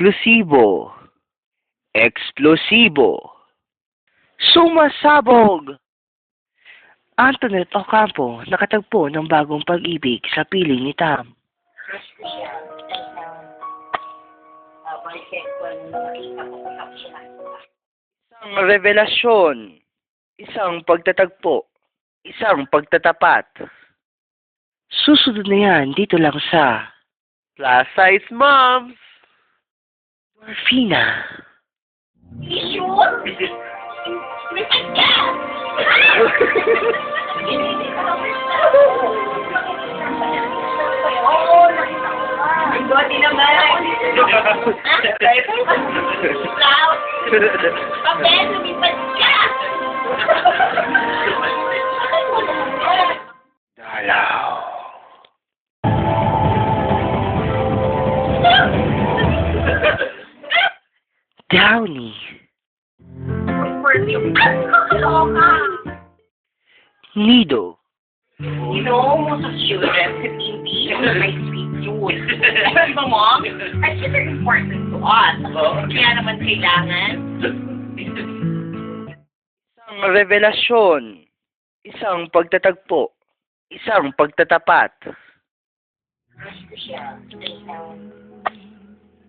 eksklusibo, eksplosibo, sumasabog. Antoinette Ocampo nakatagpo ng bagong pag-ibig sa piling ni Tam. Crush ko siya. Bisexual na nakita ko kung ako siya nakita. Isang revelasyon, isang pagtatagpo, isang pagtatapat. Susunod na yan dito lang sa Plus Size Moms. Dorfina. Sure? Repeat ka! Oo, nakita ko nga. Ang body naman. Loud. Papel, lumipad ka! Dalaw. Downy. Kaloka! Nido. You know, most of children, hindi may sweet yun. Diba mo? That's very important to us. Kaya naman kailangan. Isang revelasyon, isang pagtatagpo, isang pagtatapat. Crush ko siya.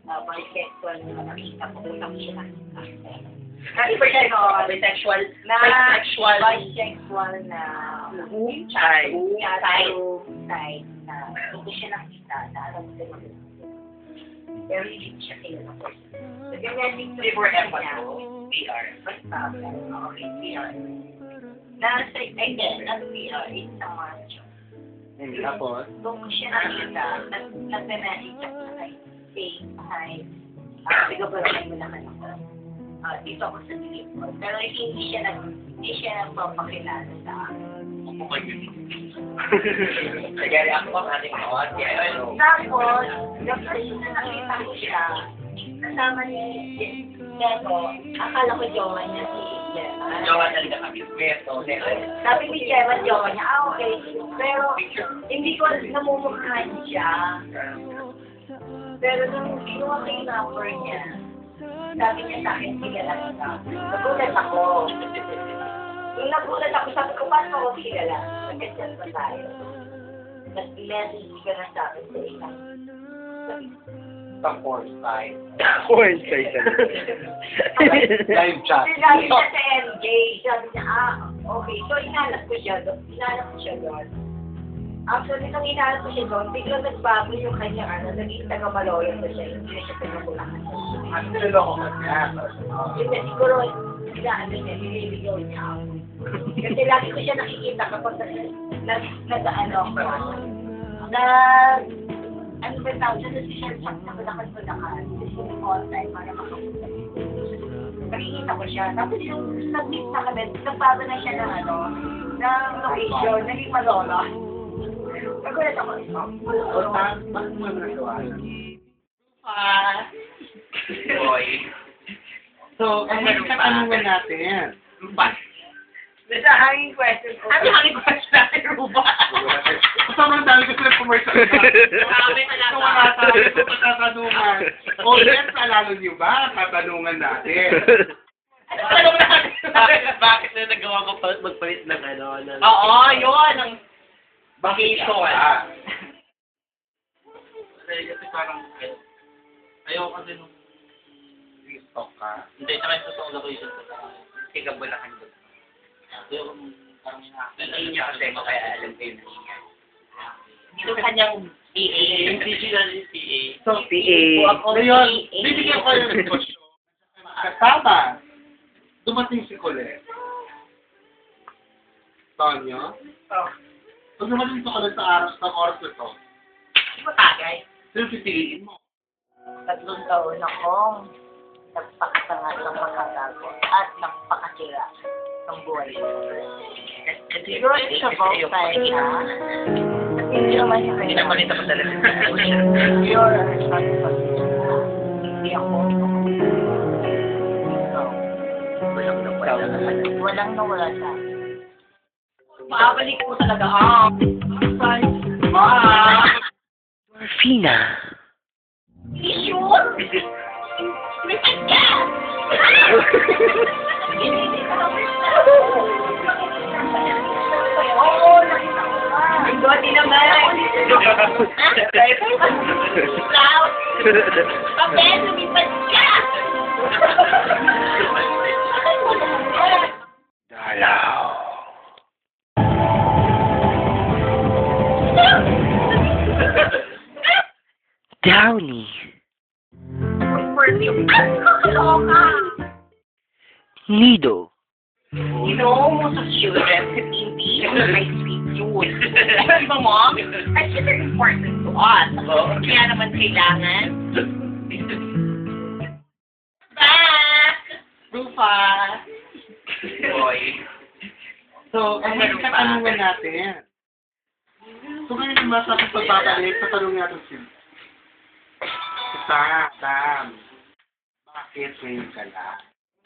Bisexual na nakita ko kung ako siya nakita. Bisexual na side na hindi siya nakita na alam ko naman. Pero hindi siya kilala ko. So, ganyan din Liver niya. PR. Basta, okay, PR. Nasa, hindi, nasa PR, isang macho. Tapos? Doon ko siya nakita, nag-message ako na kay Faye, hi, bigyan ba rin mo naman ako. Dito ako sa Dilipon. Pero hindi siya nagpapakilala sa akin. Ako kayo din. Nagyari ako ang ating awat. Tapos, yung first na nakita ko siya, kasama ni Neto, akala ko jowa niya si Gemma. Jowa talaga kami. Meto. Sabi ni Gemma, jowa niya, okay. Pero, hindi ko namumukhaan siya. Pero nung kinuha ko yung number niya, sabi niya sa akin, kilala kita. Nagulat ako. Nung nagulat ako, sabi ko, paano ako kilala? Nag-chat pa tayo. Nag-message ka na sa akin sa isang Sa porn side. Porn side. Live chat. Sabi niya sa MJ, sabi niya, okay. So, inalap ko siya doon. Actually, nung inalap ko siya doon, biglang nagbago yung kanyang naging taga-Maloyan ko siya, hindi na siya taga-Bulacan. Ang niloko ka niya. Hindi, siguro, nililigaw niya ako. Kasi lagi ko siya nakikita kapag nag-ano ako. Ano ba tawag siya? Kasi siya sa Bulacan. Kasi yung online, para makapunta. Nakikita ko siya. Tapos yung nag-meet na kami, nagbago na siya ng ng location, naging Malolo. Nagulat ako. Bakit mo nagawa? Boy. So, ang katanungan natin. Ruba. Nasa hanging question ko. Ano hanging question natin, Ruba? Sobrang dami ko sila commercial. Marami na So, wala tayo sa pagkatanungan. O, yes, alalo niyo ba ang katanungan natin? Ano tanong natin? Bakit na nagawa ko magpalit ng Oo, yun. Ang Vacation. Kasi parang, ayaw kasi nung, Stock ka. hindi, saka yung totoo location ko. Kaya Bulacan doon. Ayaw ko parang Hindi niya kasi kaya alam ko yun. yung kanyang PA. yung digital PA. So, PA. Ngayon, bibigyan ko yung negosyo. Kasama, dumating si Colette. Tonyo? Oh. Pag dumating si Colette sa oras na to, Matagay. sino pipiliin mo? 3 taon akong nagpakasangat ng makatago at nagpakasira ng buhay ko. Siguro it's about time na hindi naman siya Hindi naman ito talaga. you're responsible. Hindi ako. Walang nawala sa akin. Babalik ko talaga. Dorfina. Sure? Lumipad ka! Hindi ka Oo, nakita ko ba? Ang goti naman. Cloud. Papel, lumipad ka! Dalaw. Downy. Perfume. Loka. Nido. You know, most of children have hindi may sweet youth. Diba mo? That's very important to us. Kaya naman kailangan. Back! Rufus! Boy. So, ang mga katanungan natin. So, ngayon naman sa ating pagbabalik, tatanungin natin si Sam. Bakit ngayon ka lang?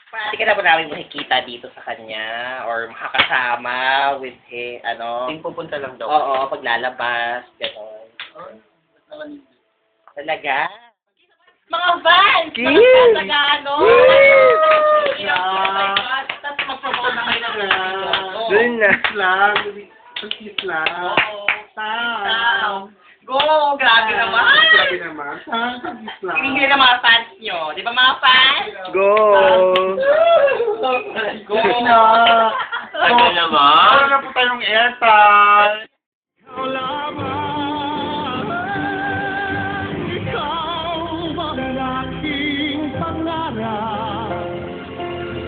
Hindi ka na ba namin makikita dito sa kanya or makakasama with him, ano? Ting pupunta lang daw. Oo, paglalabas, gano'n. Talaga? Mga fans! Mga Kiss! fans na gano! Yeah. Tapos mag-promote na kayo ng video. Doon na. Kiss lang. Kiss lang. Sam. Go! Grabe naman! Grabe naman. Sam, kiss lang. Hinihili ng mga fans nyo. Di ba mga fans? Go! Go na! Ano naman? Wala na po tayong airtime.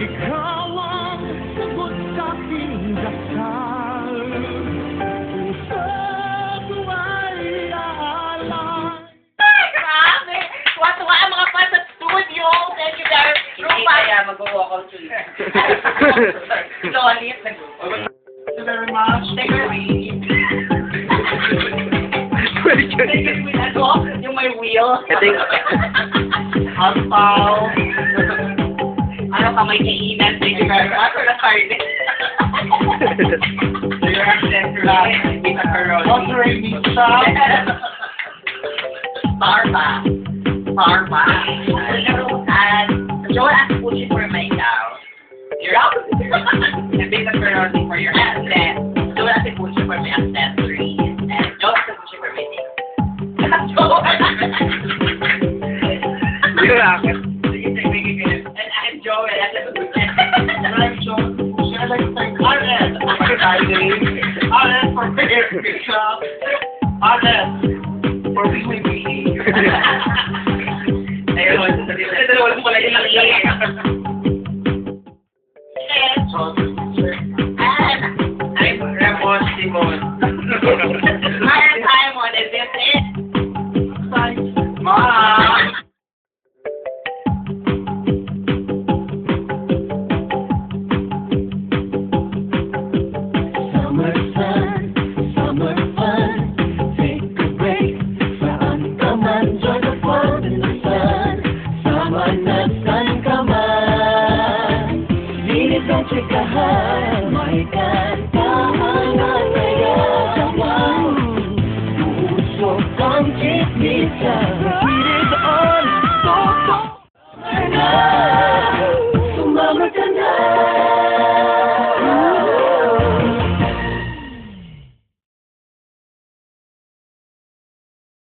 Ikaw ang sagot sa aking dasal. Puso ko ay aalay. Grabe! Tuwa-tuwa ang mga fans sa studio. Thank you very much. Hindi kaya mag-walk out to you. Lolit. Thank you very much. Take it away. Take it away. Ano? Yung may wheel. Ito yung... Ampaw. Ano ka may kainan? Thank you very much. Or na carne. Dear Ancestral. Kita ka ron. Audrey Misa. Starbucks. Starbucks. Joel asked Gucci for my gown. You're out. And Beta Ferrari for your headset. Joel asked Gucci for my accessories. And Joel asked Gucci for my nails. Joel! And Joel asked Gucci. Like John. Siya like thank RS. RS for the air picture. RS for we be. Ayun, ito na walang pala yung nangyayari. And I'm Ramon Simon. Maya Simon, is this it? Ma. Summer sun, summer fun. Take a break. Saan ka man, join the fun in the sun. Sama na saan ka man. Linis ang tsikahan, may kantahan at kayaman. Puso kang chismisa. Hilig